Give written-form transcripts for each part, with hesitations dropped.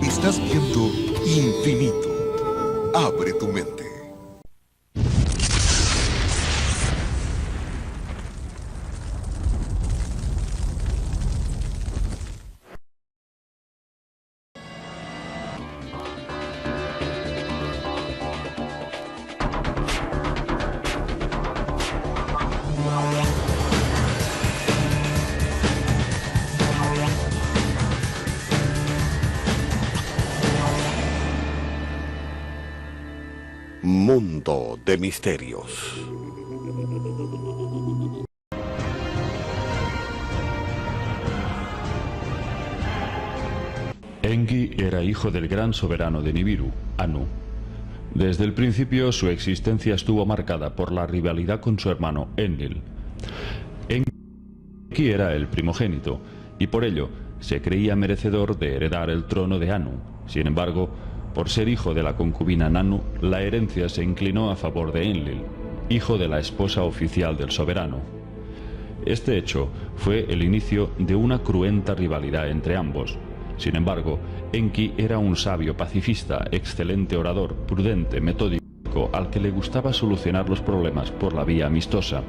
Estás viendo Infinito. Abre tu mente. Mundo de misterios. Enki era hijo del gran soberano de Nibiru, Anu. Desde el principio su existencia estuvo marcada por la rivalidad con su hermano Enlil. Enki era el primogénito y por ello se creía merecedor de heredar el trono de Anu. Sin embargo, por ser hijo de la concubina Nanu, la herencia se inclinó a favor de Enlil, hijo de la esposa oficial del soberano. Este hecho fue el inicio de una cruenta rivalidad entre ambos. Sin embargo, Enki era un sabio pacifista, excelente orador, prudente, metódico, al que le gustaba solucionar los problemas por la vía amistosa.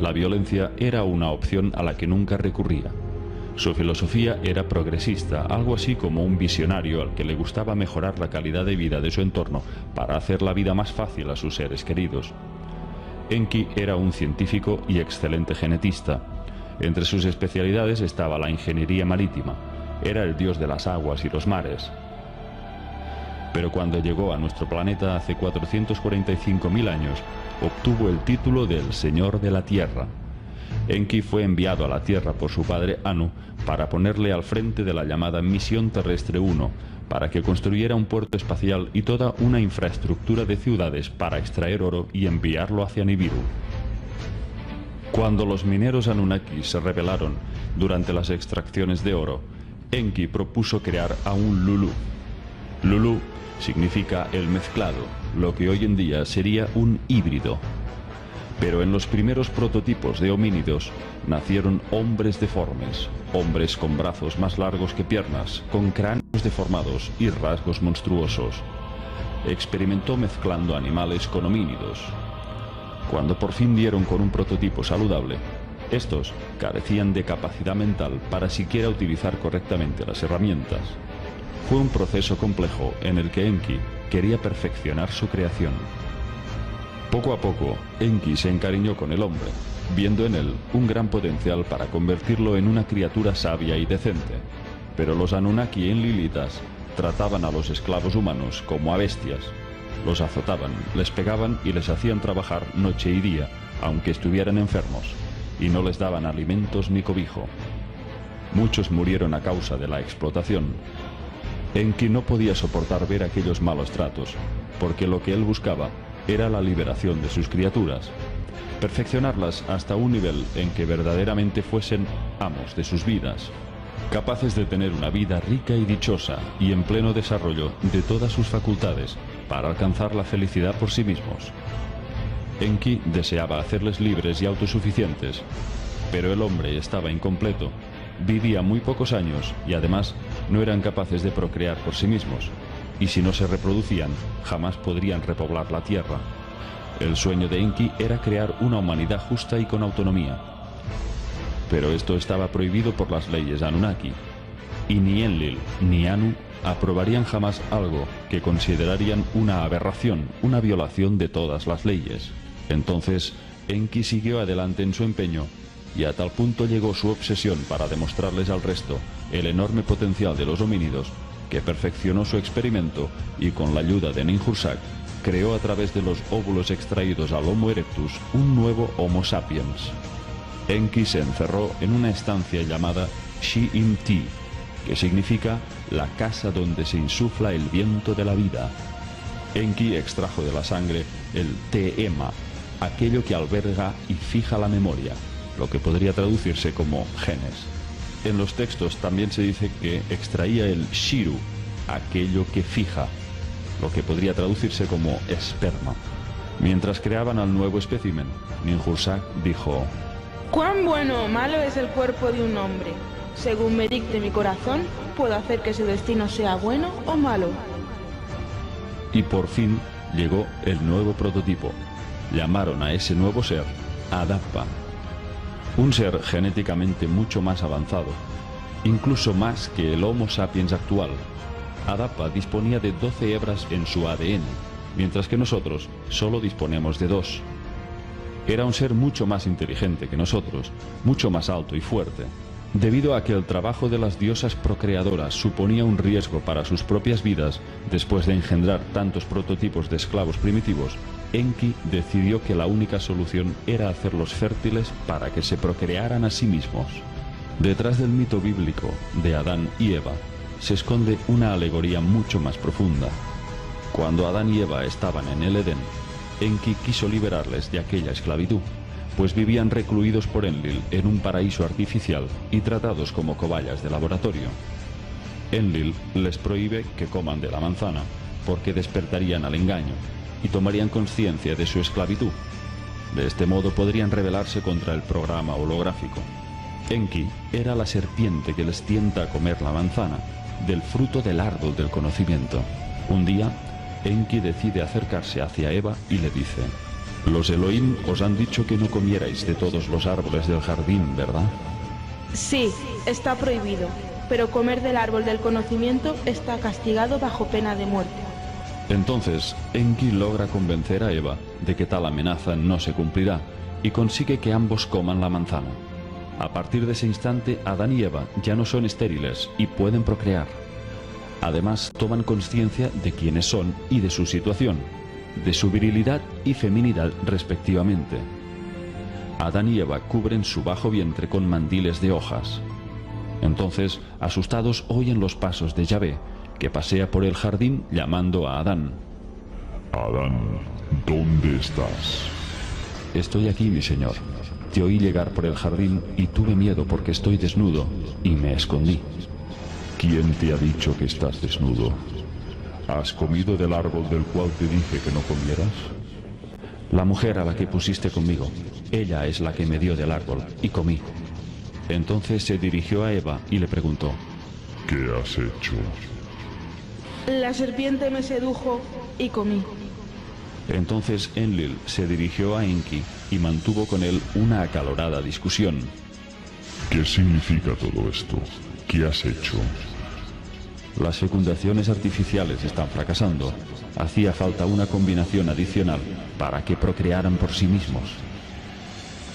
La violencia era una opción a la que nunca recurría. Su filosofía era progresista, algo así como un visionario al que le gustaba mejorar la calidad de vida de su entorno para hacer la vida más fácil a sus seres queridos. Enki era un científico y excelente genetista. Entre sus especialidades estaba la ingeniería marítima. Era el dios de las aguas y los mares. Pero cuando llegó a nuestro planeta hace 445.000 años, obtuvo el título del Señor de la Tierra. Enki fue enviado a la Tierra por su padre Anu para ponerle al frente de la llamada Misión Terrestre 1, para que construyera un puerto espacial y toda una infraestructura de ciudades para extraer oro y enviarlo hacia Nibiru. Cuando los mineros Anunnaki se rebelaron durante las extracciones de oro, Enki propuso crear a un Lulu. Lulu significa el mezclado, lo que hoy en día sería un híbrido. Pero en los primeros prototipos de homínidos nacieron hombres deformes, hombres con brazos más largos que piernas, con cráneos deformados y rasgos monstruosos. Experimentó mezclando animales con homínidos. Cuando por fin dieron con un prototipo saludable, estos carecían de capacidad mental para siquiera utilizar correctamente las herramientas. Fue un proceso complejo en el que Enki quería perfeccionar su creación. Poco a poco, Enki se encariñó con el hombre, viendo en él un gran potencial para convertirlo en una criatura sabia y decente. Pero los Anunnaki enlilitas trataban a los esclavos humanos como a bestias. Los azotaban, les pegaban y les hacían trabajar noche y día, aunque estuvieran enfermos, y no les daban alimentos ni cobijo. Muchos murieron a causa de la explotación. Enki no podía soportar ver aquellos malos tratos, porque lo que él buscaba era la liberación de sus criaturas, perfeccionarlas hasta un nivel en que verdaderamente fuesen amos de sus vidas, capaces de tener una vida rica y dichosa y en pleno desarrollo de todas sus facultades para alcanzar la felicidad por sí mismos. Enki deseaba hacerles libres y autosuficientes, pero el hombre estaba incompleto, vivía muy pocos años y además no eran capaces de procrear por sí mismos. Y si no se reproducían, jamás podrían repoblar la Tierra. El sueño de Enki era crear una humanidad justa y con autonomía. Pero esto estaba prohibido por las leyes Anunnaki, y ni Enlil ni Anu aprobarían jamás algo que considerarían una aberración, una violación de todas las leyes. Entonces, Enki siguió adelante en su empeño, y a tal punto llegó su obsesión para demostrarles al resto el enorme potencial de los homínidos, que perfeccionó su experimento y con la ayuda de Ninhursag creó a través de los óvulos extraídos al Homo erectus un nuevo Homo sapiens. Enki se encerró en una estancia llamada Shi-Im-Ti, que significa la casa donde se insufla el viento de la vida. Enki extrajo de la sangre el Te-Ema, aquello que alberga y fija la memoria, lo que podría traducirse como genes. En los textos también se dice que extraía el Shiru, aquello que fija, lo que podría traducirse como esperma. Mientras creaban al nuevo espécimen, Ninhursag dijo: «Cuán bueno o malo es el cuerpo de un hombre. Según me dicte mi corazón, puedo hacer que su destino sea bueno o malo. Y por fin llegó el nuevo prototipo. Llamaron a ese nuevo ser Adapa. Un ser genéticamente mucho más avanzado, incluso más que el Homo sapiens actual. Adapa disponía de 12 hebras en su ADN, mientras que nosotros solo disponemos de 2. Era un ser mucho más inteligente que nosotros, mucho más alto y fuerte. Debido a que el trabajo de las diosas procreadoras suponía un riesgo para sus propias vidas, después de engendrar tantos prototipos de esclavos primitivos, Enki decidió que la única solución era hacerlos fértiles para que se procrearan a sí mismos. Detrás del mito bíblico de Adán y Eva se esconde una alegoría mucho más profunda. Cuando Adán y Eva estaban en el Edén, Enki quiso liberarles de aquella esclavitud, pues vivían recluidos por Enlil en un paraíso artificial y tratados como cobayas de laboratorio. Enlil les prohíbe que coman de la manzana, porque despertarían al engaño y tomarían conciencia de su esclavitud. De este modo podrían rebelarse contra el programa holográfico. Enki era la serpiente que les tienta a comer la manzana, del fruto del árbol del conocimiento. Un día, Enki decide acercarse hacia Eva y le dice: «Los Elohim os han dicho que no comierais de todos los árboles del jardín, ¿verdad?» Sí, está prohibido, pero comer del árbol del conocimiento está castigado bajo pena de muerte. Entonces, Enki logra convencer a Eva de que tal amenaza no se cumplirá y consigue que ambos coman la manzana. A partir de ese instante, Adán y Eva ya no son estériles y pueden procrear. Además, toman conciencia de quiénes son y de su situación, de su virilidad y feminidad respectivamente. Adán y Eva cubren su bajo vientre con mandiles de hojas. Entonces, asustados, oyen los pasos de Yahvé, que pasea por el jardín llamando a Adán. Adán, ¿dónde estás? Estoy aquí, mi señor. Te oí llegar por el jardín y tuve miedo porque estoy desnudo y me escondí. ¿Quién te ha dicho que estás desnudo? ¿Has comido del árbol del cual te dije que no comieras? La mujer a la que pusiste conmigo, ella es la que me dio del árbol y comí. Entonces se dirigió a Eva y le preguntó: ¿Qué has hecho? La serpiente me sedujo y comí. Entonces Enlil se dirigió a Enki y mantuvo con él una acalorada discusión. ¿Qué significa todo esto? ¿Qué has hecho? Las fecundaciones artificiales están fracasando. Hacía falta una combinación adicional para que procrearan por sí mismos.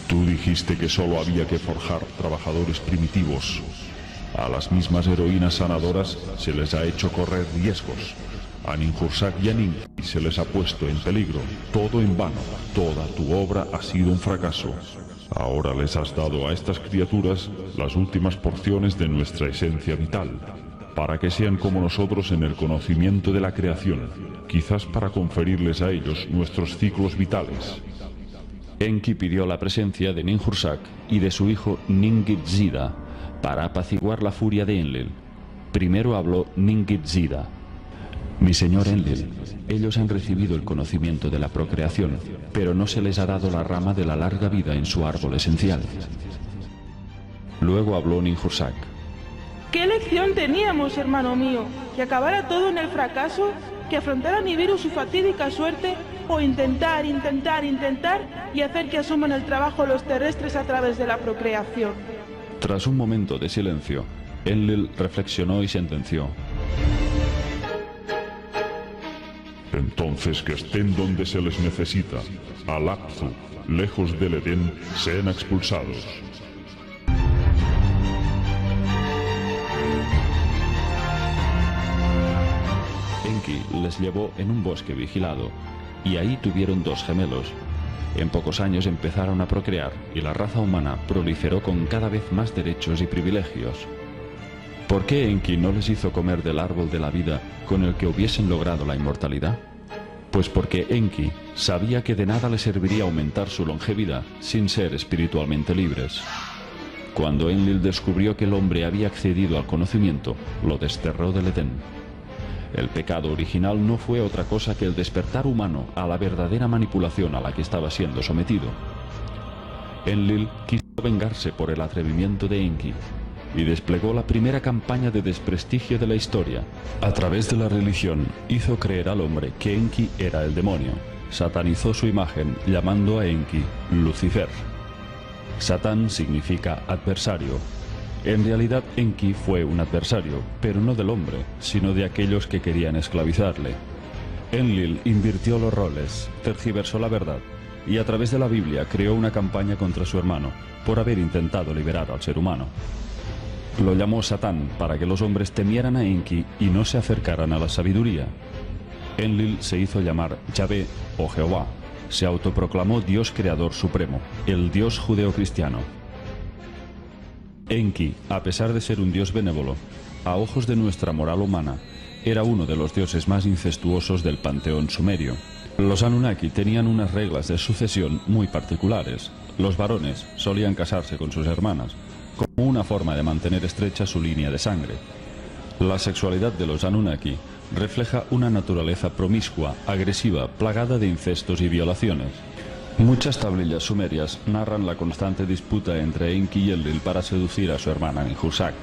Tú dijiste que solo había que forjar trabajadores primitivos. A las mismas heroínas sanadoras se les ha hecho correr riesgos. A Ninhursag y a Ninki se les ha puesto en peligro. Todo en vano. Toda tu obra ha sido un fracaso. Ahora les has dado a estas criaturas las últimas porciones de nuestra esencia vital, para que sean como nosotros en el conocimiento de la creación, quizás para conferirles a ellos nuestros ciclos vitales. Enki pidió la presencia de Ninhursag y de su hijo Ningitzida para apaciguar la furia de Enlil. Primero habló Ningitzida. Mi señor Enlil, ellos han recibido el conocimiento de la procreación, pero no se les ha dado la rama de la larga vida en su árbol esencial. Luego habló Ninhursag. ¿Qué lección teníamos, hermano mío? ¿Que acabara todo en el fracaso? ¿Que afrontara Nibiru su fatídica suerte? ¿O intentar y hacer que asuman el trabajo los terrestres a través de la procreación? Tras un momento de silencio, Enlil reflexionó y sentenció. Entonces que estén donde se les necesita. Al Apzu, lejos del Edén, sean expulsados. Enki les llevó en un bosque vigilado, y ahí tuvieron 2 gemelos. En pocos años empezaron a procrear, y la raza humana proliferó con cada vez más derechos y privilegios. ¿Por qué Enki no les hizo comer del árbol de la vida con el que hubiesen logrado la inmortalidad? Pues porque Enki sabía que de nada les serviría aumentar su longevidad sin ser espiritualmente libres. Cuando Enlil descubrió que el hombre había accedido al conocimiento, lo desterró del Edén. El pecado original no fue otra cosa que el despertar humano a la verdadera manipulación a la que estaba siendo sometido. Enlil quiso vengarse por el atrevimiento de Enki. y desplegó la primera campaña de desprestigio de la historia. A través de la religión hizo creer al hombre que Enki era el demonio. Satanizó su imagen llamando a Enki Lucifer. Satán significa adversario. En realidad Enki fue un adversario, pero no del hombre, sino de aquellos que querían esclavizarle. Enlil invirtió los roles, tergiversó la verdad, y a través de la Biblia creó una campaña contra su hermano por haber intentado liberar al ser humano. Lo llamó Satán para que los hombres temieran a Enki y no se acercaran a la sabiduría. Enlil se hizo llamar Yahvé o Jehová. Se autoproclamó Dios creador supremo, el Dios judeocristiano. Enki, a pesar de ser un dios benévolo, a ojos de nuestra moral humana, era uno de los dioses más incestuosos del panteón sumerio. Los Anunnaki tenían unas reglas de sucesión muy particulares. Los varones solían casarse con sus hermanas, como una forma de mantener estrecha su línea de sangre. La sexualidad de los Anunnaki refleja una naturaleza promiscua, agresiva, plagada de incestos y violaciones. Muchas tablillas sumerias narran la constante disputa entre Enki y Enlil para seducir a su hermana Ninhursag.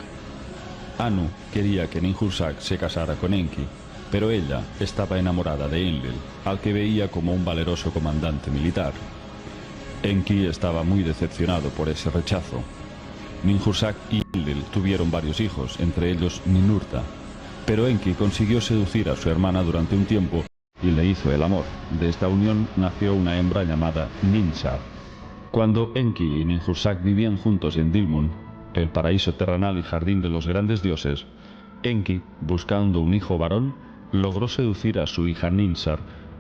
Anu quería que Ninhursag se casara con Enki, pero ella estaba enamorada de Enlil, al que veía como un valeroso comandante militar. Enki estaba muy decepcionado por ese rechazo. Ninhursag y Enlil tuvieron varios hijos, entre ellos Ninurta, pero Enki consiguió seducir a su hermana durante un tiempo y le hizo el amor. De esta unión nació una hembra llamada Ninshar. Cuando Enki y Ninhursag vivían juntos en Dilmun, el paraíso terrenal y jardín de los grandes dioses, Enki, buscando un hijo varón, logró seducir a su hija Ninshar,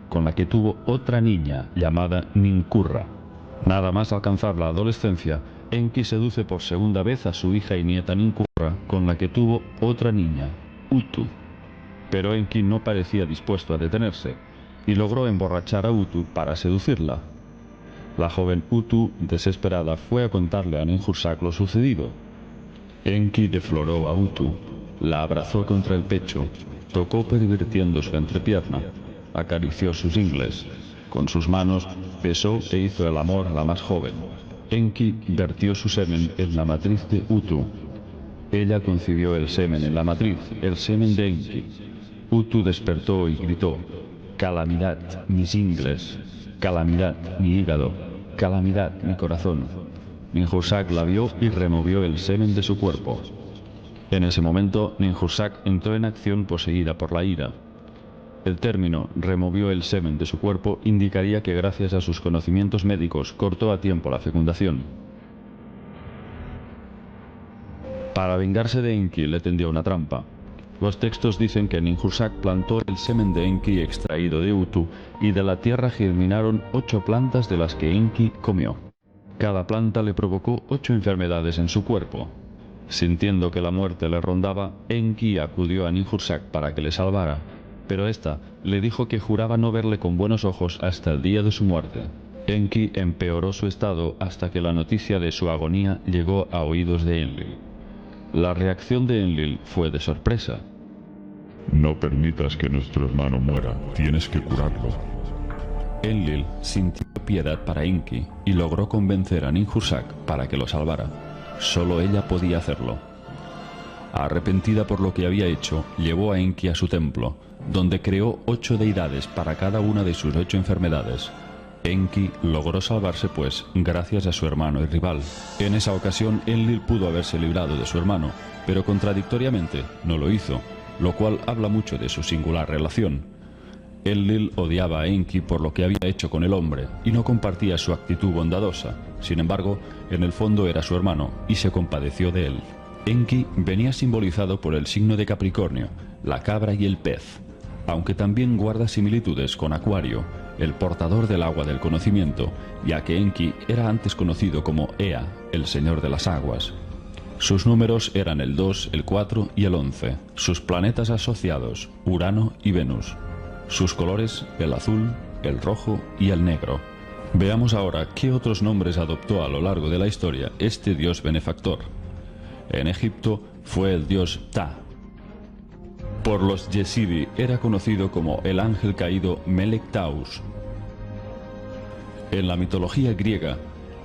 con la que tuvo otra niña llamada Ninkurra. Nada más alcanzar la adolescencia, Enki seduce por segunda vez a su hija y nieta Ninkurra, con la que tuvo otra niña, Utu. Pero Enki no parecía dispuesto a detenerse, y logró emborrachar a Utu para seducirla. La joven Utu, desesperada, fue a contarle a Ninhursag lo sucedido. Enki defloró a Utu, la abrazó contra el pecho, tocó pervirtiendo su entrepierna, acarició sus ingles. Con sus manos besó e hizo el amor a la más joven. Enki vertió su semen en la matriz de Utu. Ella concibió el semen en la matriz, el semen de Enki. Utu despertó y gritó: «Calamidad, mis ingles, calamidad, mi hígado, calamidad, mi corazón». Ninhursag la vio y removió el semen de su cuerpo. En ese momento, Ninhursag entró en acción poseída por la ira. El término «removió el semen de su cuerpo» indicaría que gracias a sus conocimientos médicos cortó a tiempo la fecundación. Para vengarse de Enki le tendió una trampa. Los textos dicen que Ninhursag plantó el semen de Enki extraído de Utu y de la tierra germinaron 8 plantas de las que Enki comió. Cada planta le provocó 8 enfermedades en su cuerpo. Sintiendo que la muerte le rondaba, Enki acudió a Ninhursag para que le salvara, pero ésta le dijo que juraba no verle con buenos ojos hasta el día de su muerte. Enki empeoró su estado hasta que la noticia de su agonía llegó a oídos de Enlil. La reacción de Enlil fue de sorpresa. No permitas que nuestro hermano muera, tienes que curarlo. Enlil sintió piedad para Enki y logró convencer a Ninhursag para que lo salvara. Solo ella podía hacerlo. Arrepentida por lo que había hecho, llevó a Enki a su templo, donde creó 8 deidades para cada una de sus 8 enfermedades. Enki logró salvarse pues gracias a su hermano y rival. En esa ocasión Enlil pudo haberse librado de su hermano, pero contradictoriamente no lo hizo, lo cual habla mucho de su singular relación. Enlil odiaba a Enki por lo que había hecho con el hombre y no compartía su actitud bondadosa. Sin embargo, en el fondo era su hermano y se compadeció de él. Enki venía simbolizado por el signo de Capricornio, la cabra y el pez, aunque también guarda similitudes con Acuario, el portador del agua del conocimiento, ya que Enki era antes conocido como Ea, el señor de las aguas. Sus números eran el 2, el 4 y el 11. Sus planetas asociados, Urano y Venus. Sus colores, el azul, el rojo y el negro. Veamos ahora qué otros nombres adoptó a lo largo de la historia este dios benefactor. En Egipto fue el dios Ptah. Por los Yezidi era conocido como el ángel caído Melek Taus. En la mitología griega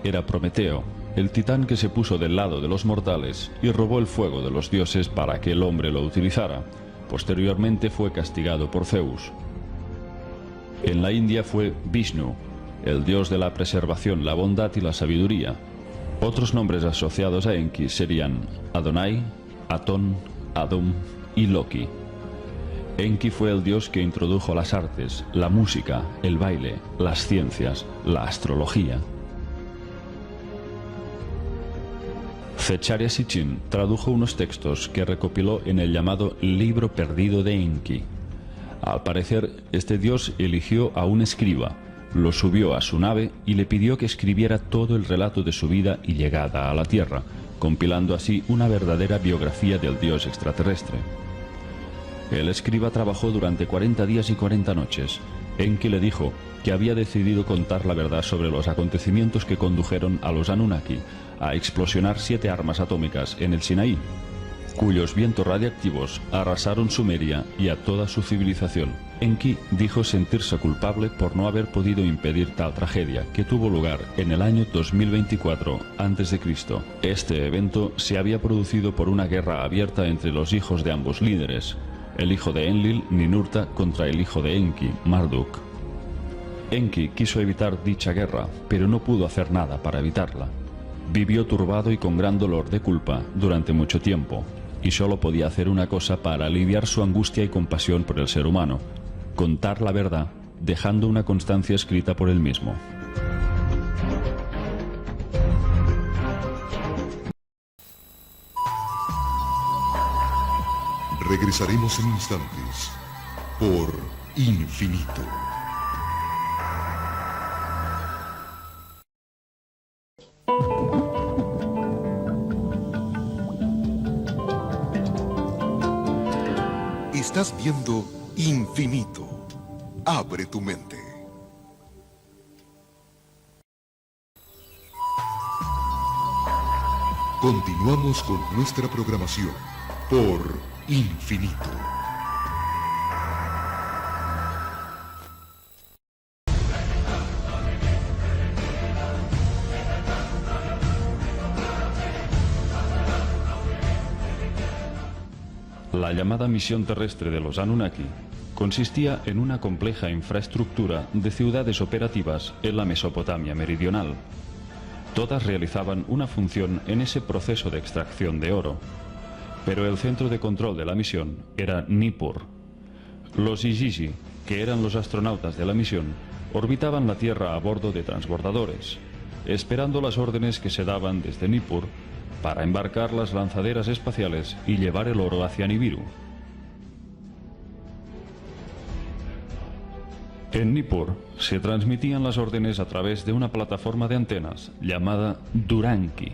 era Prometeo, el titán que se puso del lado de los mortales y robó el fuego de los dioses para que el hombre lo utilizara. Posteriormente fue castigado por Zeus. En la India fue Vishnu, el dios de la preservación, la bondad y la sabiduría. Otros nombres asociados a Enki serían Adonai, Atón, Adum y Loki. Enki fue el dios que introdujo las artes, la música, el baile, las ciencias, la astrología. Zecharia Sitchin tradujo unos textos que recopiló en el llamado Libro Perdido de Enki. Al parecer, este dios eligió a un escriba, lo subió a su nave y le pidió que escribiera todo el relato de su vida y llegada a la Tierra, compilando así una verdadera biografía del dios extraterrestre. El escriba trabajó durante 40 días y 40 noches. Enki le dijo que había decidido contar la verdad sobre los acontecimientos que condujeron a los Anunnaki a explosionar 7 armas atómicas en el Sinaí, cuyos vientos radiactivos arrasaron Sumeria y a toda su civilización. Enki dijo sentirse culpable por no haber podido impedir tal tragedia, que tuvo lugar en el año 2024 a.C. Este evento se había producido por una guerra abierta entre los hijos de ambos líderes, el hijo de Enlil, Ninurta, contra el hijo de Enki, Marduk. Enki quiso evitar dicha guerra, pero no pudo hacer nada para evitarla. Vivió turbado y con gran dolor de culpa durante mucho tiempo, y solo podía hacer una cosa para aliviar su angustia y compasión por el ser humano: contar la verdad, dejando una constancia escrita por él mismo. Regresaremos en instantes por Infinito. Estás viendo Infinito. Abre tu mente. Continuamos con nuestra programación por Infinito. La llamada misión terrestre de los Anunnaki consistía en una compleja infraestructura de ciudades operativas en la Mesopotamia meridional. Todas realizaban una función en ese proceso de extracción de oro, pero el centro de control de la misión era Nippur. Los Igigi, que eran los astronautas de la misión, orbitaban la Tierra a bordo de transbordadores, esperando las órdenes que se daban desde Nippur para embarcar las lanzaderas espaciales y llevar el oro hacia Nibiru. En Nippur se transmitían las órdenes a través de una plataforma de antenas llamada Duranki.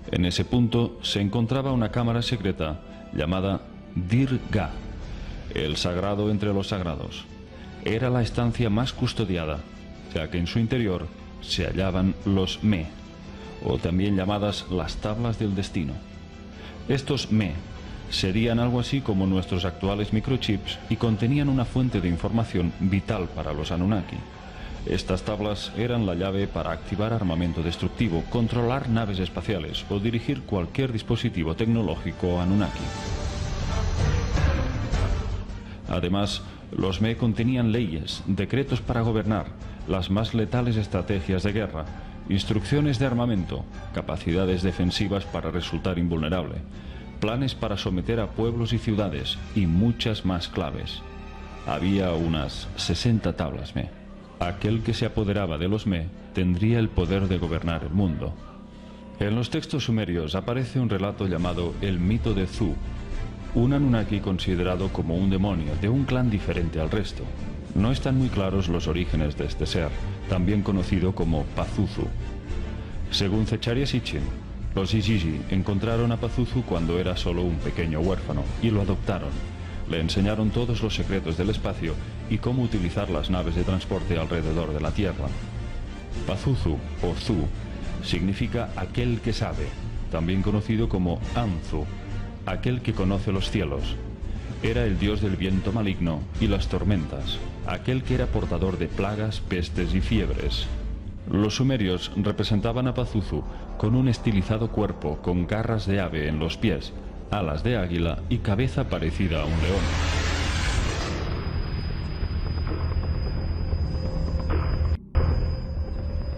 En ese punto se encontraba una cámara secreta llamada Dir-Ga, el sagrado entre los sagrados. Era la estancia más custodiada, ya que en su interior se hallaban los Me, o también llamadas las tablas del destino. Estos Me serían algo así como nuestros actuales microchips y contenían una fuente de información vital para los Anunnaki. Estas tablas eran la llave para activar armamento destructivo, controlar naves espaciales o dirigir cualquier dispositivo tecnológico Anunnaki. Además, los Me contenían leyes, decretos para gobernar, las más letales estrategias de guerra, instrucciones de armamento, capacidades defensivas para resultar invulnerable, planes para someter a pueblos y ciudades y muchas más claves. Había unas 60 tablas Me. Aquel que se apoderaba de los Me tendría el poder de gobernar el mundo. En los textos sumerios aparece un relato llamado el mito de Zu, un Anunnaki considerado como un demonio de un clan diferente al resto. No están muy claros los orígenes de este ser, también conocido como Pazuzu. Según Zecharia Sitchin, los Igigi encontraron a Pazuzu cuando era solo un pequeño huérfano y lo adoptaron. Le enseñaron todos los secretos del espacio y cómo utilizar las naves de transporte alrededor de la Tierra. Pazuzu, o Zu, significa aquel que sabe, también conocido como Anzu, aquel que conoce los cielos. Era el dios del viento maligno y las tormentas, aquel que era portador de plagas, pestes y fiebres. Los sumerios representaban a Pazuzu con un estilizado cuerpo con garras de ave en los pies, alas de águila y cabeza parecida a un león.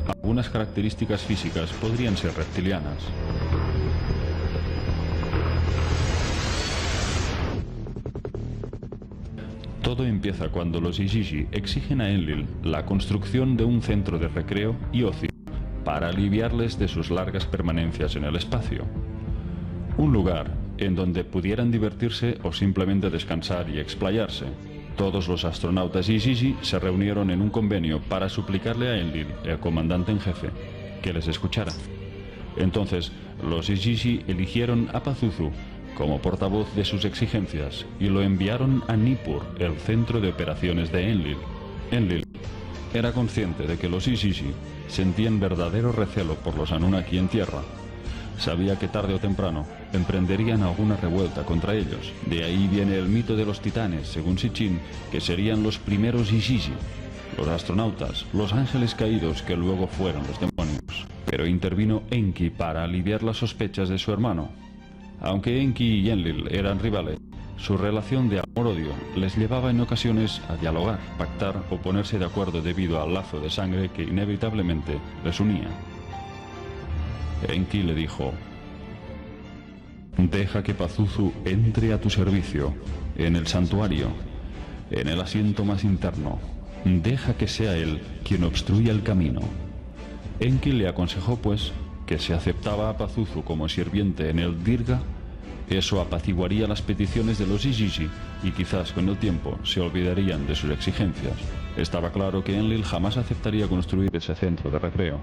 Algunas características físicas podrían ser reptilianas. Todo empieza cuando los Igigi exigen a Enlil la construcción de un centro de recreo y ocio para aliviarles de sus largas permanencias en el espacio. Un lugar en donde pudieran divertirse o simplemente descansar y explayarse. Todos los astronautas Igigi se reunieron en un convenio para suplicarle a Enlil, el comandante en jefe, que les escuchara. Entonces, los Igigi eligieron a Pazuzu como portavoz de sus exigencias y lo enviaron a Nippur, el centro de operaciones de Enlil. Enlil era consciente de que los Igigi sentían verdadero recelo por los Anunnaki en tierra. Sabía que tarde o temprano emprenderían alguna revuelta contra ellos. De ahí viene el mito de los titanes, según Sitchin, que serían los primeros Igigi, los astronautas, los ángeles caídos que luego fueron los demonios. Pero intervino Enki para aliviar las sospechas de su hermano. Aunque Enki y Enlil eran rivales, su relación de amor-odio les llevaba en ocasiones a dialogar, pactar o ponerse de acuerdo debido al lazo de sangre que inevitablemente les unía. Enki le dijo: «Deja que Pazuzu entre a tu servicio, en el santuario, en el asiento más interno. Deja que sea él quien obstruya el camino». Enki le aconsejó, pues, que si aceptaba a Pazuzu como sirviente en el Dirga, eso apaciguaría las peticiones de los Igigi y quizás con el tiempo se olvidarían de sus exigencias. Estaba claro que Enlil jamás aceptaría construir ese centro de recreo,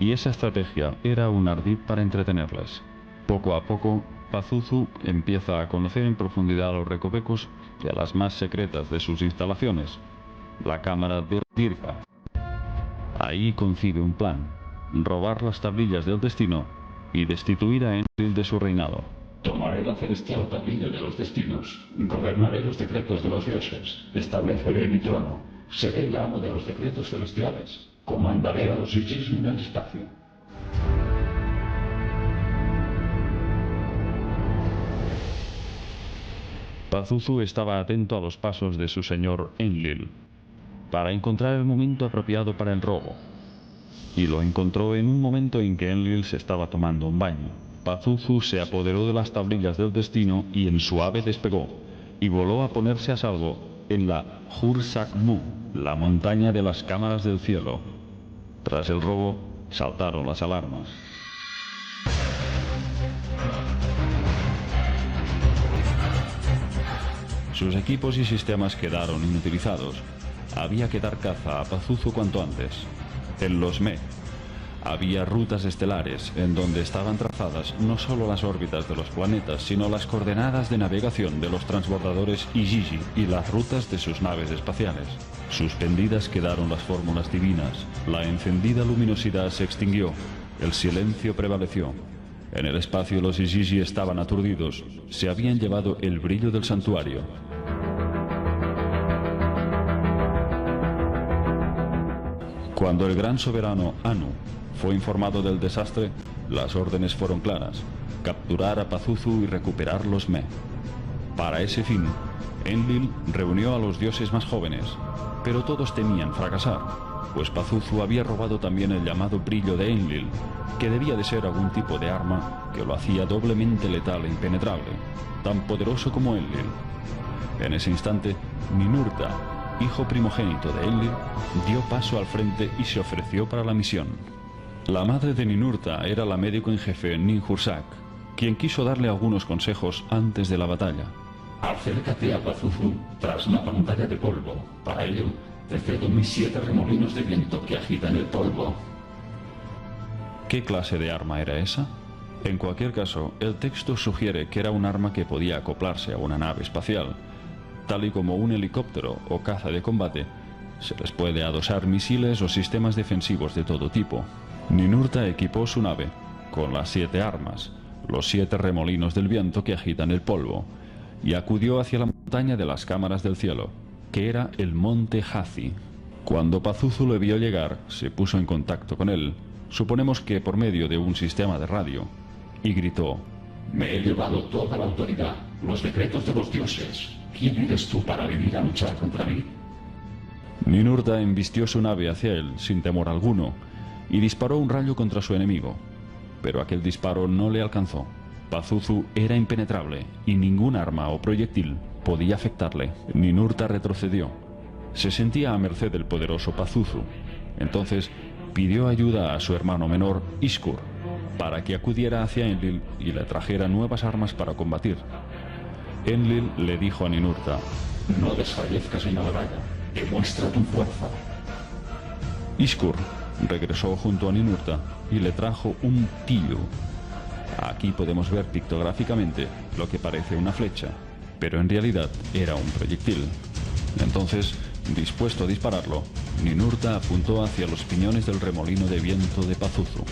y esa estrategia era un ardid para entretenerles. Poco a poco, Pazuzu empieza a conocer en profundidad a los recovecos y a las más secretas de sus instalaciones, la cámara del Dirga. Ahí concibe un plan: robar las tablillas del destino y destituir a Enlil de su reinado. Tomaré la celestial tablilla de los destinos, gobernaré los decretos de los dioses, estableceré mi trono, seré el amo de los decretos celestiales, comandaré a los Igigi en el espacio. Pazuzu estaba atento a los pasos de su señor Enlil, para encontrar el momento apropiado para el robo. Y lo encontró en un momento en que Enlil se estaba tomando un baño. Pazuzu se apoderó de las tablillas del destino y en su ave despegó, y voló a ponerse a salvo en la Hur-Sak-Mu, la montaña de las cámaras del cielo. Tras el robo, saltaron las alarmas. Sus equipos y sistemas quedaron inutilizados. Había que dar caza a Pazuzu cuanto antes. En los Me había rutas estelares en donde estaban trazadas no solo las órbitas de los planetas, sino las coordenadas de navegación de los transbordadores Igigi y las rutas de sus naves espaciales. Suspendidas quedaron las fórmulas divinas, la encendida luminosidad se extinguió, el silencio prevaleció. En el espacio los Igigi estaban aturdidos, se habían llevado el brillo del santuario. Cuando el gran soberano Anu fue informado del desastre, las órdenes fueron claras: capturar a Pazuzu y recuperar los Me. Para ese fin, Enlil reunió a los dioses más jóvenes, pero todos temían fracasar, pues Pazuzu había robado también el llamado brillo de Enlil, que debía de ser algún tipo de arma que lo hacía doblemente letal e impenetrable, tan poderoso como Enlil. En ese instante, Ninurta, hijo primogénito de Enlil, dio paso al frente y se ofreció para la misión. La madre de Ninurta era la médico en jefe Ninhursag, quien quiso darle algunos consejos antes de la batalla. Acércate a Pazuzu tras una pantalla de polvo. Para ello, te cedo mis 7 remolinos de viento que agitan el polvo. ¿Qué clase de arma era esa? En cualquier caso, el texto sugiere que era un arma que podía acoplarse a una nave espacial. Tal y como un helicóptero o caza de combate, se les puede adosar misiles o sistemas defensivos de todo tipo. Ninurta equipó su nave con las 7 armas, los 7 remolinos del viento que agitan el polvo, y acudió hacia la montaña de las cámaras del cielo, que era el monte Hathi. Cuando Pazuzu le vio llegar, se puso en contacto con él, suponemos que por medio de un sistema de radio, y gritó: Me he llevado toda la autoridad, los decretos de los dioses. ¿Quién eres tú para venir a luchar contra mí? Ninurta embistió su nave hacia él sin temor alguno y disparó un rayo contra su enemigo, pero aquel disparo no le alcanzó. Pazuzu era impenetrable y ningún arma o proyectil podía afectarle. Ninurta retrocedió. Se sentía a merced del poderoso Pazuzu. Entonces pidió ayuda a su hermano menor, Iskur, para que acudiera hacia Enlil y le trajera nuevas armas para combatir. Enlil le dijo a Ninurta: No desfallezcas en la batalla, demuestra tu fuerza. Iskur regresó junto a Ninurta y le trajo un tillo. Aquí podemos ver pictográficamente lo que parece una flecha, pero en realidad era un proyectil. Entonces, dispuesto a dispararlo, Ninurta apuntó hacia los piñones del remolino de viento de Pazuzu.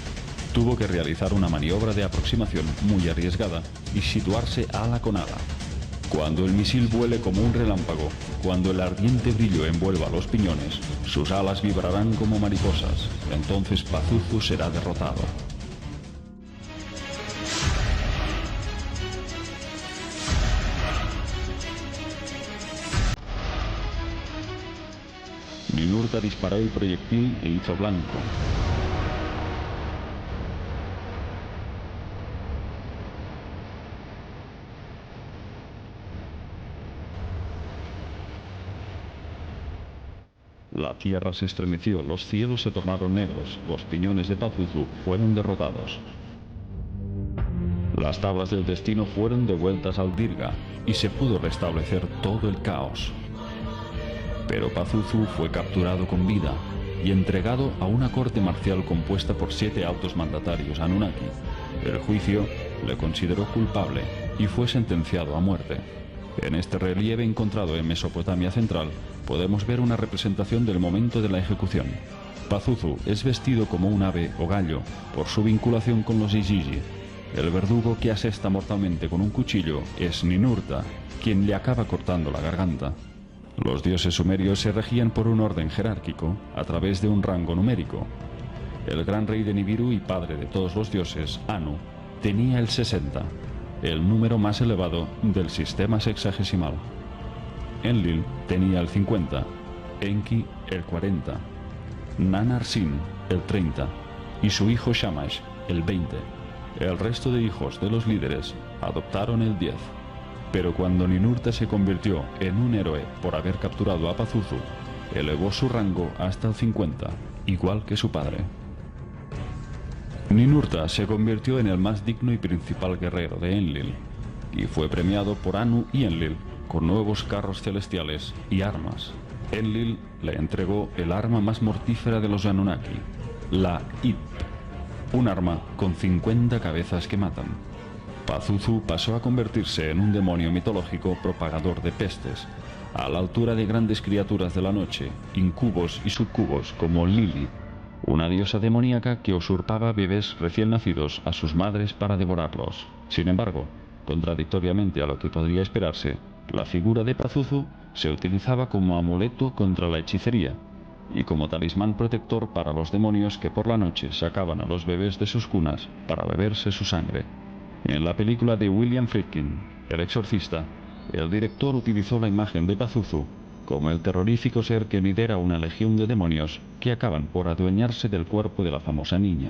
Tuvo que realizar una maniobra de aproximación muy arriesgada y situarse ala con ala. Cuando el misil vuele como un relámpago, cuando el ardiente brillo envuelva los piñones, sus alas vibrarán como mariposas. Entonces Pazuzu será derrotado. Ninurta disparó el proyectil e hizo blanco. La tierra se estremeció, los cielos se tornaron negros, los piñones de Pazuzu fueron derrotados. Las tablas del destino fueron devueltas al Dirga y se pudo restablecer todo el caos. Pero Pazuzu fue capturado con vida y entregado a una corte marcial compuesta por 7 altos mandatarios Anunnaki. El juicio le consideró culpable y fue sentenciado a muerte. En este relieve encontrado en Mesopotamia Central podemos ver una representación del momento de la ejecución. Pazuzu es vestido como un ave o gallo por su vinculación con los Igigi. El verdugo que asesta mortalmente con un cuchillo es Ninurta, quien le acaba cortando la garganta. Los dioses sumerios se regían por un orden jerárquico a través de un rango numérico. El gran rey de Nibiru y padre de todos los dioses, Anu, tenía el 60, el número más elevado del sistema sexagesimal. Enlil tenía el 50, Enki el 40, Nannar-Sin el 30 y su hijo Shamash el 20. El resto de hijos de los líderes adoptaron el 10. Pero cuando Ninurta se convirtió en un héroe por haber capturado a Pazuzu, elevó su rango hasta el 50, igual que su padre. Ninurta se convirtió en el más digno y principal guerrero de Enlil, y fue premiado por Anu y Enlil con nuevos carros celestiales y armas. Enlil le entregó el arma más mortífera de los Anunnaki, la Ip, un arma con 50 cabezas que matan. Pazuzu pasó a convertirse en un demonio mitológico propagador de pestes, a la altura de grandes criaturas de la noche, incubos y sucubos como Lilith, una diosa demoníaca que usurpaba bebés recién nacidos a sus madres para devorarlos. Sin embargo, contradictoriamente a lo que podría esperarse, la figura de Pazuzu se utilizaba como amuleto contra la hechicería y como talismán protector para los demonios que por la noche sacaban a los bebés de sus cunas para beberse su sangre. En la película de William Friedkin, El exorcista, el director utilizó la imagen de Pazuzu como el terrorífico ser que lidera una legión de demonios que acaban por adueñarse del cuerpo de la famosa niña.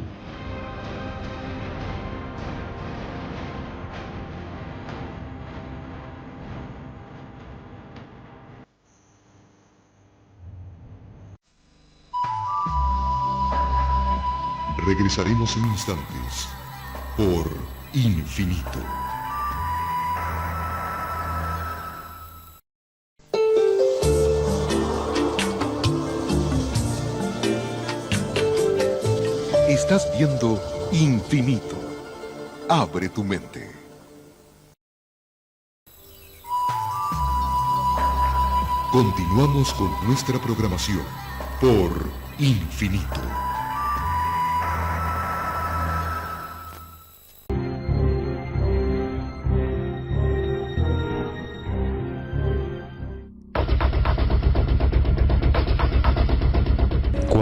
Regresaremos en instantes por Infinito. Estás viendo Infinito. Abre tu mente. Continuamos con nuestra programación por Infinito.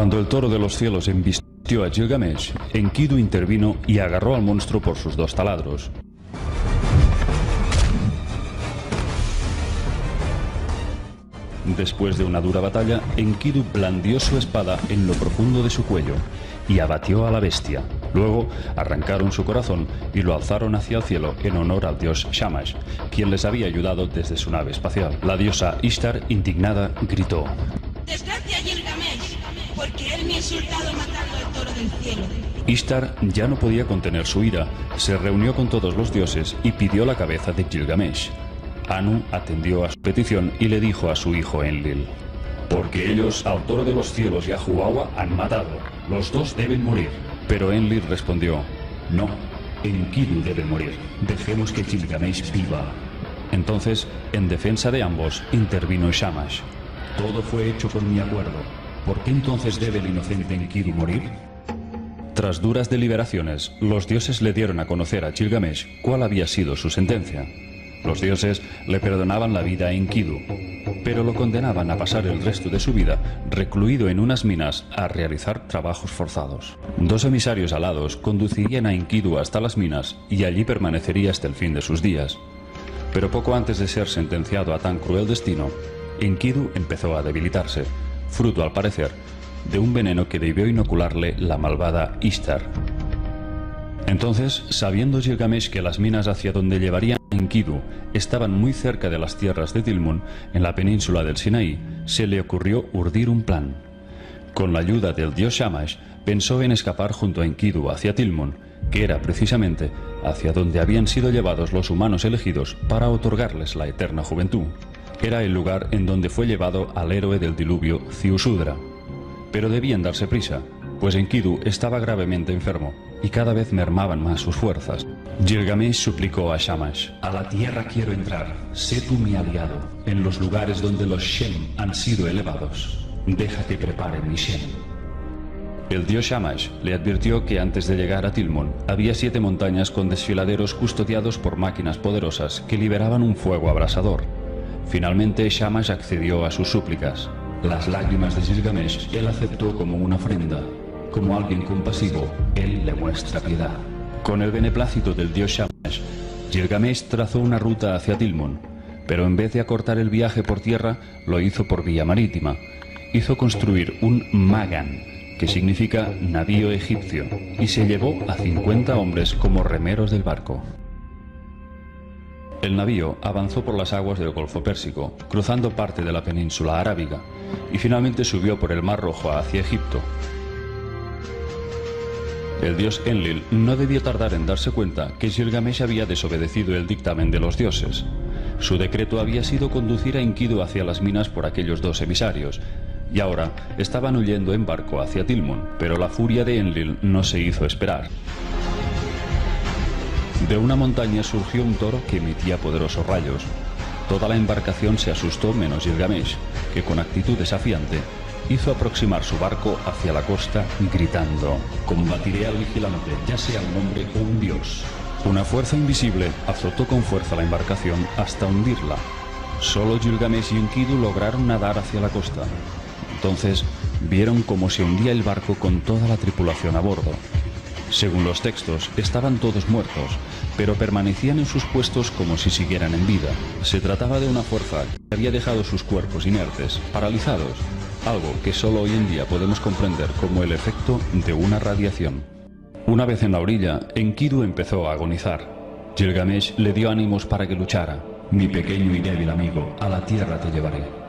Cuando el toro de los cielos embistió a Gilgamesh, Enkidu intervino y agarró al monstruo por sus 2 taladros. Después de una dura batalla, Enkidu blandió su espada en lo profundo de su cuello y abatió a la bestia. Luego arrancaron su corazón y lo alzaron hacia el cielo en honor al dios Shamash, quien les había ayudado desde su nave espacial. La diosa Ishtar, indignada, gritó: ¡Desgracia a Gilgamesh! Porque él me ha insultado matando al toro del cielo. Ishtar ya no podía contener su ira, se reunió con todos los dioses y pidió la cabeza de Gilgamesh. Anu atendió a su petición y le dijo a su hijo Enlil: Porque ellos al toro de los cielos y a Huawa han matado. Los 2 deben morir. Pero Enlil respondió: No, Enkidu debe morir. Dejemos que Gilgamesh viva. Entonces, en defensa de ambos, intervino Shamash. Todo fue hecho con mi acuerdo. ¿Por qué entonces debe el inocente Enkidu morir? Tras duras deliberaciones, los dioses le dieron a conocer a Gilgamesh cuál había sido su sentencia. Los dioses le perdonaban la vida a Enkidu, pero lo condenaban a pasar el resto de su vida recluido en unas minas a realizar trabajos forzados. 2 emisarios alados conducirían a Enkidu hasta las minas y allí permanecería hasta el fin de sus días. Pero poco antes de ser sentenciado a tan cruel destino, Enkidu empezó a debilitarse, fruto al parecer de un veneno que debió inocularle la malvada Ishtar. Entonces, sabiendo Gilgamesh que las minas hacia donde llevarían a Enkidu estaban muy cerca de las tierras de Tilmun, en la península del Sinaí, se le ocurrió urdir un plan. Con la ayuda del dios Shamash, pensó en escapar junto a Enkidu hacia Tilmun, que era precisamente hacia donde habían sido llevados los humanos elegidos para otorgarles la eterna juventud. Era el lugar en donde fue llevado al héroe del diluvio, Ziusudra. Pero debían darse prisa, pues Enkidu estaba gravemente enfermo y cada vez mermaban más sus fuerzas. Gilgamesh suplicó a Shamash: A la tierra quiero entrar, sé tú mi aliado, en los lugares donde los Shem han sido elevados. Deja que prepare mi Shem. El dios Shamash le advirtió que antes de llegar a Tilmun había 7 montañas con desfiladeros custodiados por máquinas poderosas que liberaban un fuego abrasador. Finalmente Shamash accedió a sus súplicas. Las lágrimas de Gilgamesh él aceptó como una ofrenda. Como alguien compasivo, él le muestra piedad. Con el beneplácito del dios Shamash, Gilgamesh trazó una ruta hacia Tilmun, pero en vez de acortar el viaje por tierra, lo hizo por vía marítima. Hizo construir un Magan, que significa navío egipcio, y se llevó a 50 hombres como remeros del barco. El navío avanzó por las aguas del Golfo Pérsico, cruzando parte de la península arábiga, y finalmente subió por el Mar Rojo hacia Egipto. El dios Enlil no debió tardar en darse cuenta que Gilgamesh había desobedecido el dictamen de los dioses. Su decreto había sido conducir a Enkidu hacia las minas por aquellos 2 emisarios, y ahora estaban huyendo en barco hacia Tilmun, pero la furia de Enlil no se hizo esperar. De una montaña surgió un toro que emitía poderosos rayos. Toda la embarcación se asustó menos Gilgamesh, que con actitud desafiante hizo aproximar su barco hacia la costa gritando: Combatiré al vigilante, ya sea un hombre o un dios. Una fuerza invisible azotó con fuerza la embarcación hasta hundirla. Solo Gilgamesh y Enkidu lograron nadar hacia la costa. Entonces vieron cómo se hundía el barco con toda la tripulación a bordo. Según los textos, estaban todos muertos, pero permanecían en sus puestos como si siguieran en vida. Se trataba de una fuerza que había dejado sus cuerpos inertes, paralizados, algo que solo hoy en día podemos comprender como el efecto de una radiación. Una vez en la orilla, Enkidu empezó a agonizar. Gilgamesh le dio ánimos para que luchara. Mi pequeño y débil amigo, a la tierra te llevaré.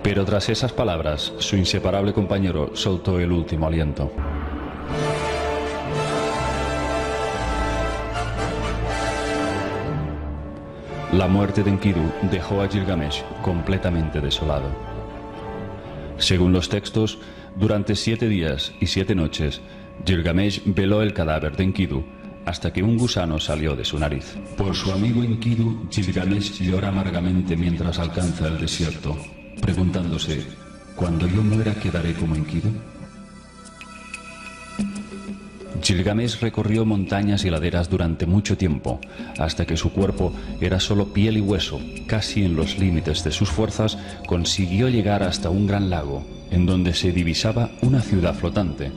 Pero tras esas palabras, su inseparable compañero soltó el último aliento. La muerte de Enkidu dejó a Gilgamesh completamente desolado. Según los textos, durante 7 días y 7 noches, Gilgamesh veló el cadáver de Enkidu hasta que un gusano salió de su nariz. Por su amigo Enkidu, Gilgamesh llora amargamente mientras alcanza el desierto, preguntándose: ¿cuando yo muera quedaré como Enkidu? Gilgamesh recorrió montañas y laderas durante mucho tiempo, hasta que su cuerpo era solo piel y hueso. Casi en los límites de sus fuerzas, consiguió llegar hasta un gran lago, en donde se divisaba una ciudad flotante.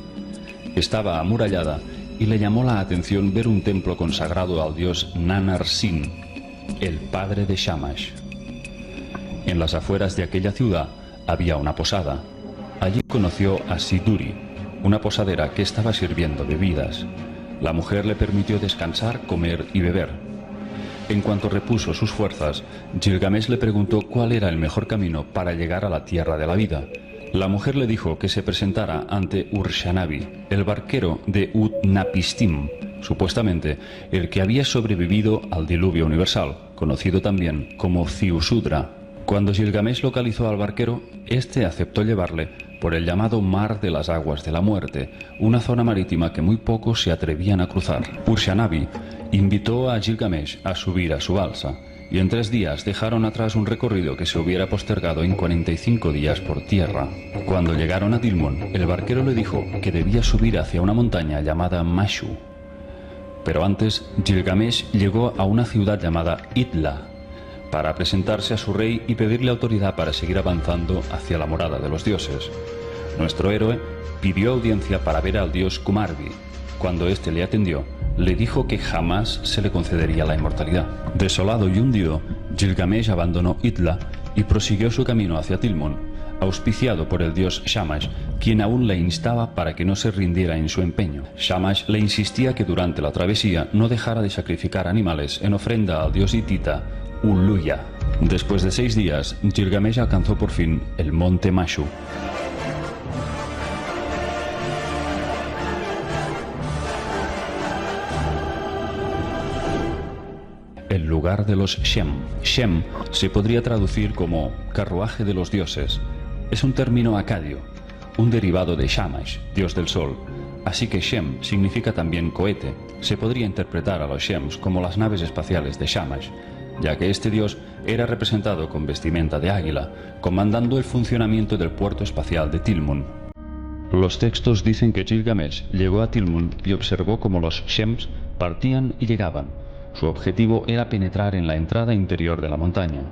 Estaba amurallada y le llamó la atención ver un templo consagrado al dios Nannar-Sin, el padre de Shamash. En las afueras de aquella ciudad había una posada. Allí conoció a Siduri, una posadera que estaba sirviendo bebidas. La mujer le permitió descansar, comer y beber. En cuanto repuso sus fuerzas, Gilgamesh le preguntó cuál era el mejor camino para llegar a la tierra de la vida. La mujer le dijo que se presentara ante Urshanabi, el barquero de Utnapishtim, supuestamente el que había sobrevivido al diluvio universal, conocido también como Ziusudra. Cuando Gilgamesh localizó al barquero, este aceptó llevarle por el llamado Mar de las Aguas de la Muerte, una zona marítima que muy pocos se atrevían a cruzar. Urshanabi invitó a Gilgamesh a subir a su balsa, y en 3 días dejaron atrás un recorrido que se hubiera postergado en 45 días por tierra. Cuando llegaron a Dilmun, el barquero le dijo que debía subir hacia una montaña llamada Mashu. Pero antes, Gilgamesh llegó a una ciudad llamada Itla, para presentarse a su rey y pedirle autoridad para seguir avanzando hacia la morada de los dioses. Nuestro héroe pidió audiencia para ver al dios Kumarbi. Cuando éste le atendió, le dijo que jamás se le concedería la inmortalidad. Desolado y hundido, Gilgamesh abandonó Itla y prosiguió su camino hacia Tilmun, auspiciado por el dios Shamash, quien aún le instaba para que no se rindiera en su empeño. Shamash le insistía que durante la travesía no dejara de sacrificar animales en ofrenda al dios hitita Uluya. Después de 6 días, Gilgamesh alcanzó por fin el monte Mashu. El lugar de los Shem. Shem se podría traducir como carruaje de los dioses. Es un término acadio, un derivado de Shamash, dios del sol. Así que Shem significa también cohete. Se podría interpretar a los Shems como las naves espaciales de Shamash, ya que este dios era representado con vestimenta de águila, comandando el funcionamiento del puerto espacial de Tilmun. Los textos dicen que Gilgamesh llegó a Tilmun y observó cómo los Shems partían y llegaban. Su objetivo era penetrar en la entrada interior de la montaña.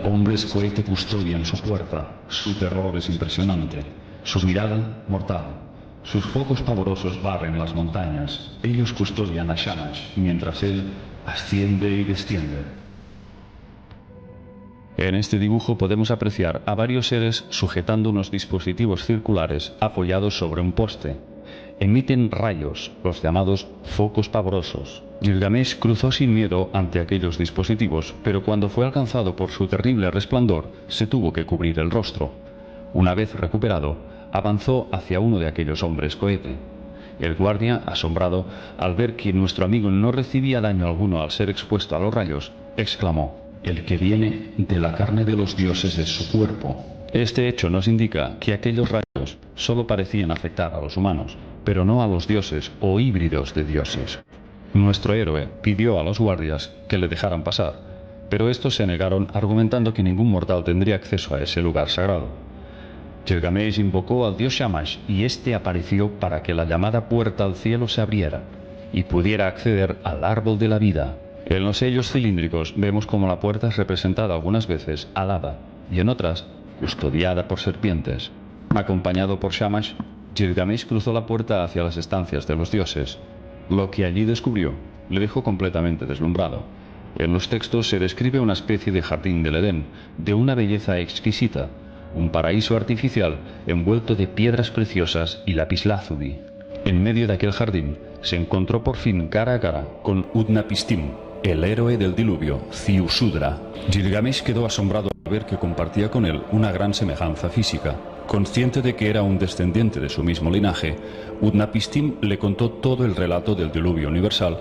Hombres cohete custodian su puerta. Su terror es impresionante. Su mirada mortal. Sus focos pavorosos barren las montañas. Ellos custodian a Shamash, mientras él asciende y desciende. En este dibujo podemos apreciar a varios seres sujetando unos dispositivos circulares apoyados sobre un poste. Emiten rayos, los llamados focos pavorosos. Gilgamesh cruzó sin miedo ante aquellos dispositivos, pero cuando fue alcanzado por su terrible resplandor, se tuvo que cubrir el rostro. Una vez recuperado, avanzó hacia uno de aquellos hombres cohete. El guardia, asombrado al ver que nuestro amigo no recibía daño alguno al ser expuesto a los rayos, exclamó: «El que viene de la carne de los dioses es su cuerpo». Este hecho nos indica que aquellos rayos solo parecían afectar a los humanos, pero no a los dioses o híbridos de dioses. Nuestro héroe pidió a los guardias que le dejaran pasar, pero estos se negaron argumentando que ningún mortal tendría acceso a ese lugar sagrado. Gilgamesh invocó al dios Shamash y éste apareció para que la llamada puerta al cielo se abriera y pudiera acceder al árbol de la vida. En los sellos cilíndricos vemos como la puerta es representada algunas veces alada y en otras custodiada por serpientes. Acompañado por Shamash, Gilgamesh cruzó la puerta hacia las estancias de los dioses. Lo que allí descubrió le dejó completamente deslumbrado. En los textos se describe una especie de jardín del Edén, de una belleza exquisita, un paraíso artificial envuelto de piedras preciosas y lapislázuli. En medio de aquel jardín se encontró por fin cara a cara con Utnapishtim, el héroe del diluvio, Ziusudra. Gilgamesh quedó asombrado al ver que compartía con él una gran semejanza física. Consciente de que era un descendiente de su mismo linaje, Utnapishtim le contó todo el relato del diluvio universal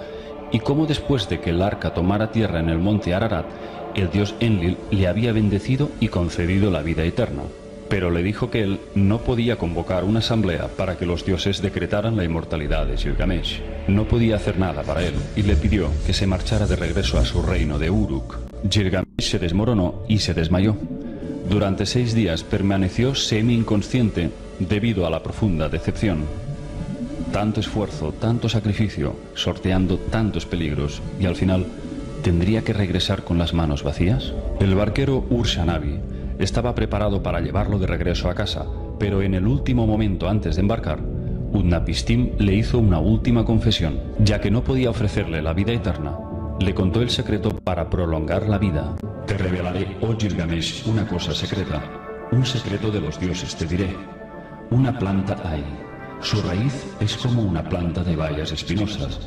y cómo después de que el arca tomara tierra en el monte Ararat, el dios Enlil le había bendecido y concedido la vida eterna. Pero le dijo que él no podía convocar una asamblea para que los dioses decretaran la inmortalidad de Gilgamesh. No podía hacer nada para él y le pidió que se marchara de regreso a su reino de Uruk. Gilgamesh se desmoronó y se desmayó. Durante 6 días permaneció semi-inconsciente debido a la profunda decepción. Tanto esfuerzo, tanto sacrificio, sorteando tantos peligros, y al final, ¿tendría que regresar con las manos vacías? El barquero Ur-Shanabi estaba preparado para llevarlo de regreso a casa, pero en el último momento antes de embarcar, Utnapishtim le hizo una última confesión. Ya que no podía ofrecerle la vida eterna, le contó el secreto para prolongar la vida. Te revelaré, oh Gilgamesh, una cosa secreta. Un secreto de los dioses te diré. Una planta hay. Su raíz es como una planta de bayas espinosas.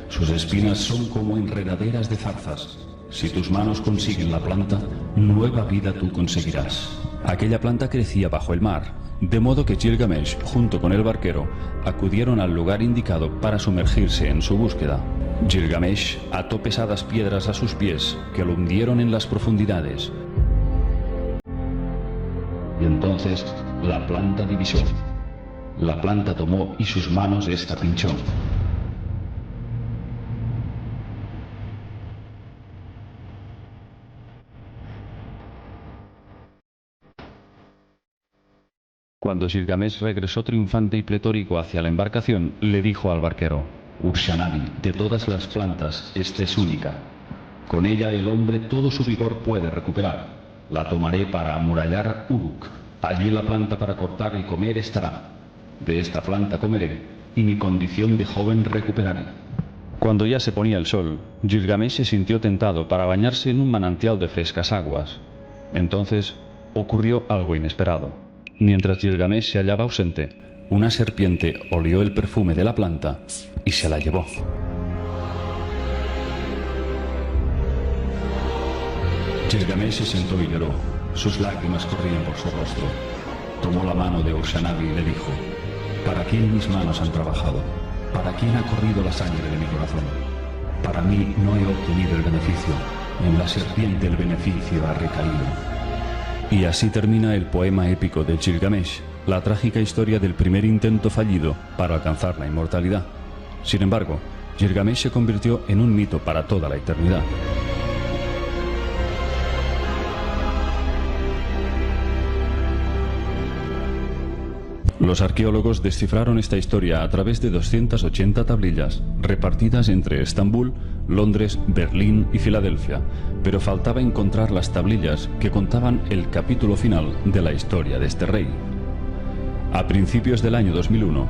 Sus espinas son como enredaderas de zarzas. Si tus manos consiguen la planta, nueva vida tú conseguirás. Aquella planta crecía bajo el mar, de modo que Gilgamesh, junto con el barquero, acudieron al lugar indicado para sumergirse en su búsqueda. Gilgamesh ató pesadas piedras a sus pies, que lo hundieron en las profundidades. Y entonces la planta divisó. La planta tomó y sus manos esta pinchó. Cuando Gilgamesh regresó triunfante y pletórico hacia la embarcación, le dijo al barquero: Ur-Shanabi, de todas las plantas, esta es única. Con ella el hombre todo su vigor puede recuperar. La tomaré para amurallar Uruk. Allí la planta para cortar y comer estará. De esta planta comeré, y mi condición de joven recuperaré. Cuando ya se ponía el sol, Gilgamesh se sintió tentado para bañarse en un manantial de frescas aguas. Entonces ocurrió algo inesperado. Mientras Gilgamesh se hallaba ausente, una serpiente olió el perfume de la planta y se la llevó. Gilgamesh se sentó y lloró. Sus lágrimas corrían por su rostro. Tomó la mano de Ur-Shanabi y le dijo: ¿Para quién mis manos han trabajado? ¿Para quién ha corrido la sangre de mi corazón? Para mí no he obtenido el beneficio. En la serpiente el beneficio ha recaído. Y así termina el poema épico de Gilgamesh, la trágica historia del primer intento fallido para alcanzar la inmortalidad. Sin embargo, Gilgamesh se convirtió en un mito para toda la eternidad. Los arqueólogos descifraron esta historia a través de 280 tablillas, repartidas entre Estambul, Londres, Berlín y Filadelfia, pero faltaba encontrar las tablillas que contaban el capítulo final de la historia de este rey. A principios del año 2001,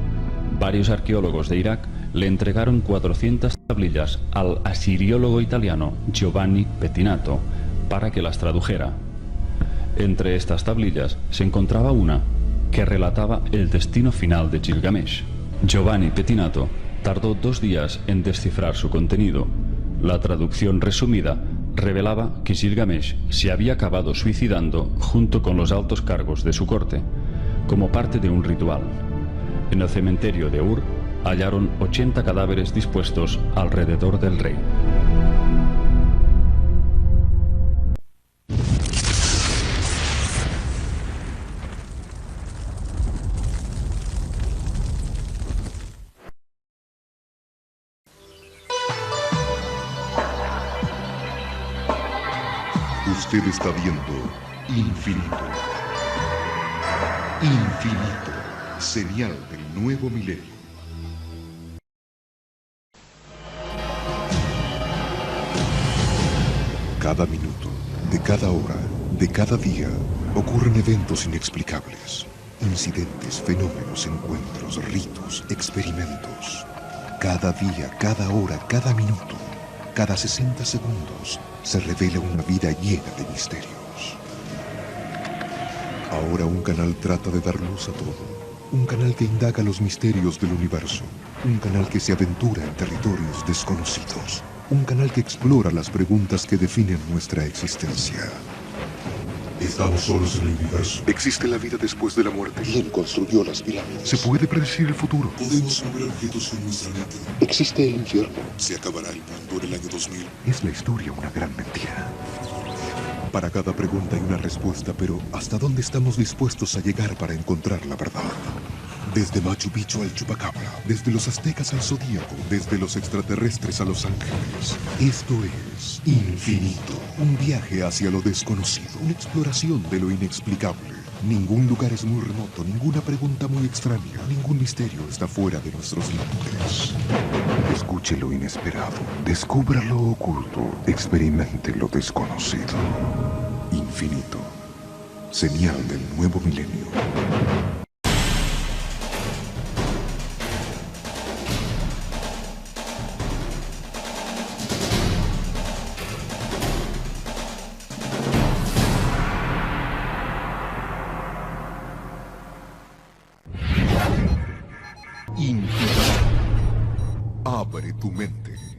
varios arqueólogos de Irak le entregaron 400 tablillas al asiriólogo italiano Giovanni Pettinato para que las tradujera. Entre estas tablillas se encontraba una que relataba el destino final de Gilgamesh. Giovanni Pettinato tardó 2 días en descifrar su contenido. La traducción resumida revelaba que Gilgamesh se había acabado suicidando junto con los altos cargos de su corte, como parte de un ritual. En el cementerio de Ur hallaron 80 cadáveres dispuestos alrededor del rey. Usted está viendo Infinito. Infinito, señal del nuevo milenio. Cada minuto, de cada hora, de cada día, ocurren eventos inexplicables. Incidentes, fenómenos, encuentros, ritos, experimentos. Cada día, cada hora, cada minuto, cada 60 segundos, se revela una vida llena de misterios. Ahora un canal trata de dar luz a todo. Un canal que indaga los misterios del universo. Un canal que se aventura en territorios desconocidos. Un canal que explora las preguntas que definen nuestra existencia. ¿Estamos solos en el universo? ¿Existe la vida después de la muerte? ¿Quién construyó las pirámides? ¿Se puede predecir el futuro? ¿Podemos mover objetos con nuestra mente? ¿Existe el infierno? ¿Se acabará el mundo en el año 2000? ¿Es la historia una gran mentira? Para cada pregunta hay una respuesta, pero ¿hasta dónde estamos dispuestos a llegar para encontrar la verdad? Desde Machu Picchu al Chupacabra, desde los aztecas al zodíaco, desde los extraterrestres a los ángeles. Esto es Infinito, un viaje hacia lo desconocido, una exploración de lo inexplicable. Ningún lugar es muy remoto, ninguna pregunta muy extraña, ningún misterio está fuera de nuestros límites. Escuche lo inesperado, descubra lo oculto, experimente lo desconocido. Infinito, señal del nuevo milenio. Infinito. Abre tu mente.